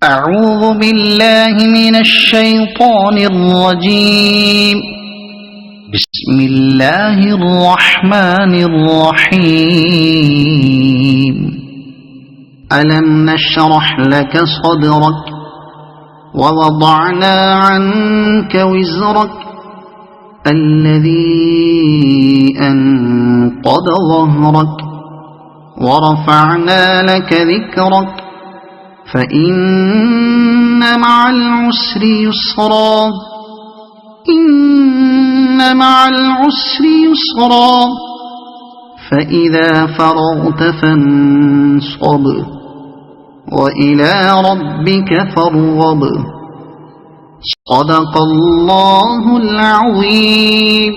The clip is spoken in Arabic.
أعوذ بالله من الشيطان الرجيم. بسم الله الرحمن الرحيم. ألم نشرح لك صدرك ووضعنا عنك وزرك الذي أنقض ظهرك ورفعنا لك ذكرك فإن مع العسر يسرا إن مع العسر يسرا فإذا فرغت فانصب وإلى ربك فارغب. صدق الله العظيم.